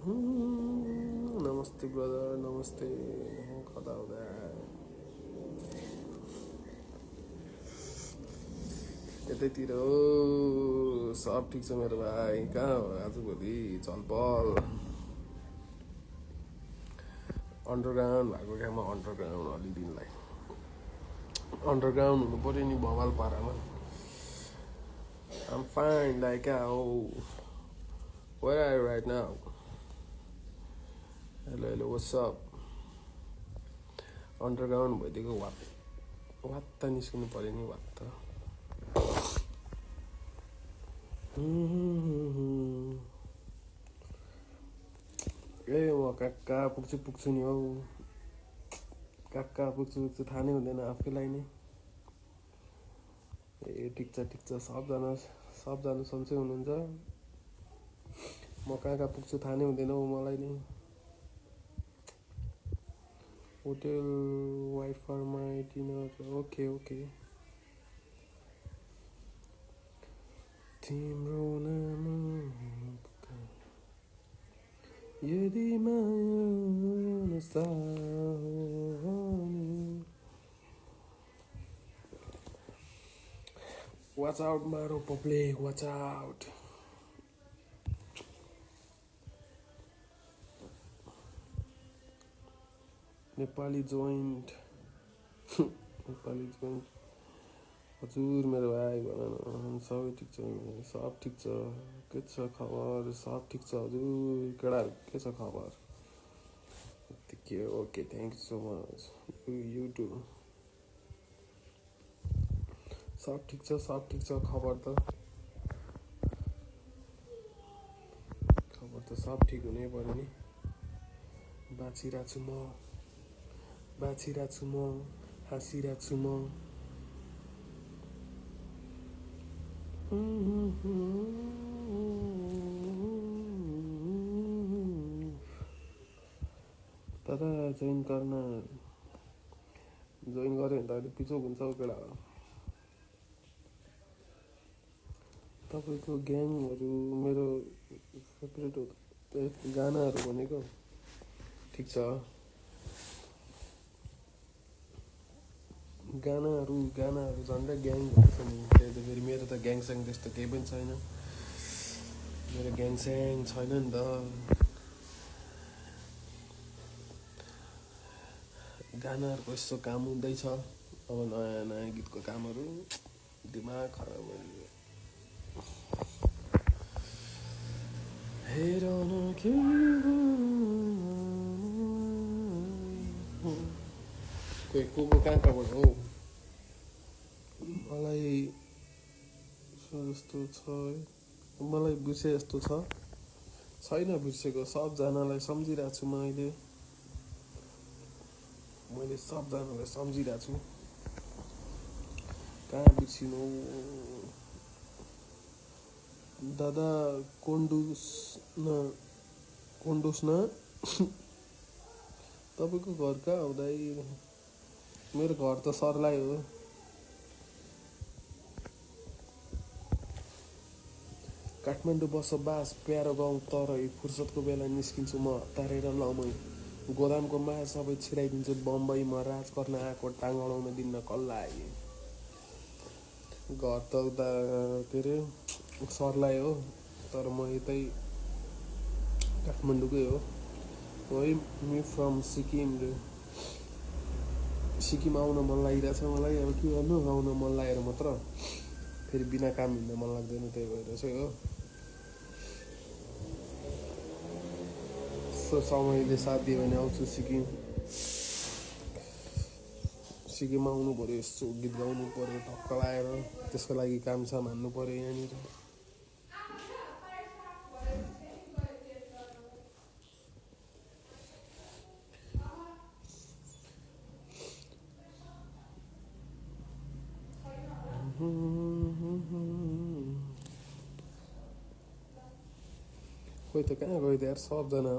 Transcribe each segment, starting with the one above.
नमस्ते ब्रदर, नमस्ते। कता हुँदा यतैतिर हो। सब ठिक छ मेरो भाइ। कहाँ हो आजभोलि चलपल? अन्डरग्राउन्ड भएको ठाउँमा अन्डरग्राउन्ड अलि दिनलाई अन्डरग्राउन्ड हुनु पऱ्यो नि Bhawal पारामा। I'm fine, like where are you right now? Hello, what's up? Underground भइदिएको वात्त निस्किनु पऱ्यो नि वात्त। ए म कहाँ पुग्छु नि हौ। कहाँ पुग्छु थाहा नै हुँदैन आफैलाई नै। ए ठिक छ सबजना सन्चै हुनुहुन्छ। म कहाँ पुग्छु थाहा नै हुँदैन हौ मलाई नै। Hotel white for my dinner. Okay तिम्रो नाम यदि माया Watch out, Maro public, watch out. Nepali joint हजुर मेरो भाइ भन न। सबै ठिक छ, सब ठिक छ। के छ खबर? सब ठिक छ हजुर। केटाहरू के छ खबर? के okay, thank you so much. You too. सब ठिक छ खबर त सब ठिक हुनै पर्यो नि। बाँचिरहेको छु म, हाँसिरहेको छु म। तर जोइन गऱ्यो भने त अलिक पिचोक हुन्छ हौ केटा। तपाईँको ग्याङहरू मेरो फेभरेट हो। गानाहरू भनेको ठिक छ। गानाहरू झन्डै ग्याङ भएको छ नि। त्यही त फेरि मेरो त ग्याङस्याङ त्यस्तो केही पनि छैन। मेरो ग्याङस्याङ छैन नि त। गानाहरूको यस्तो काम हुँदैछ अब नयाँ गीतको कामहरू। दिमाग खराब भयो। हेर न के को कहाँबाट हो? मलाई जस्तो छ, मलाई बिर्से जस्तो छ। छैन बिर्सेको, सबजनालाई सम्झिरहेको छु मैले सबजनालाई सम्झिरहेको छु। कहाँ बिर्सिनु दादा? कोन्डोस न तपाईँको घर कहाँ हुँदै? मेरो घर त सर्लाइ हो। काठमाडौँ बसोबास प्यारो गाउँ, तर फुर्सदको बेला निस्किन्छु म तारेर लमै। गोदामको माया सबै छिराइदिन्छु बम्बईमा। राज गर्न आएको टाङ अडाउन दिन्न कसलाई। घर त उता के अरे सर्लाइ हो, तर म यतै काठमाडौँकै हो। Me from Sikkim. सिक्किम आउन मन लागिरहेछ मलाई। अब के गर्नु, आउन मन लागेर मात्र फेरि बिना काम हिँड्न मन लाग्दैन। त्यही भएर चाहिँ हो। समयले साथ दियो भने आउँछु सिक्किम आउनु पऱ्यो। यस्तो गीत गाउनु पऱ्यो टक्क लगाएर। त्यसको लागि काम साम हान्नु पऱ्यो यहाँनिर। खोइ त कहाँ गयो त यार सबजना।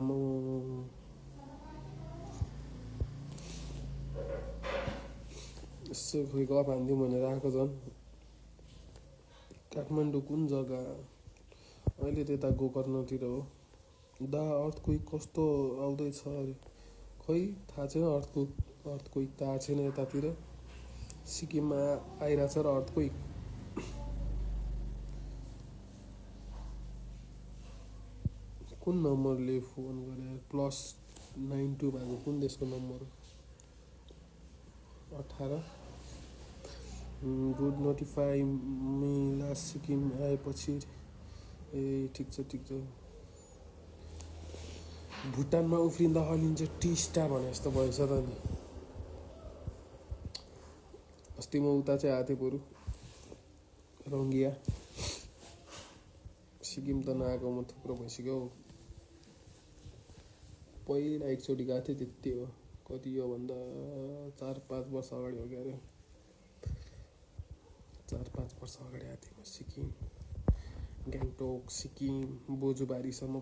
यसो खोइ गफ हानिदिउँ भनेर आएको झन्। काठमाडौँ कुन जग्गा? अहिले त्यता गोकर्णतिर हो। दा अर्थक्वेक कस्तो आउँदैछ अरे खै थाहा छैन। अर्थक्वेक त आएको छैन यतातिर। सिक्किममा आइरहेछ र अर्थक्वेक। कुन नम्बरले फोन गरे +92 भएको कुन देशको नम्बर 18 गुड नोटिफाई मिला सिक्किम आएपछि ए ठिक छ। भुटानमा उफ्रिँदा हलिन्छ टिस्टा भने जस्तो भएछ त नि। अस्ति म उता चाहिँ आएको थिएँ बरु रङ्गिया। सिक्किम त नआएको म थुप्रो भइसक्यो। पहिला एकचोटि गएको थिएँ त्यति हो। कति हो भन्दा 4-5 वर्ष अगाडि हो क्या अरे। 4-5 वर्ष अगाडि आएको थिएँ म सिक्किम। गान्तोक सिक्किम बोजुबारीसम्म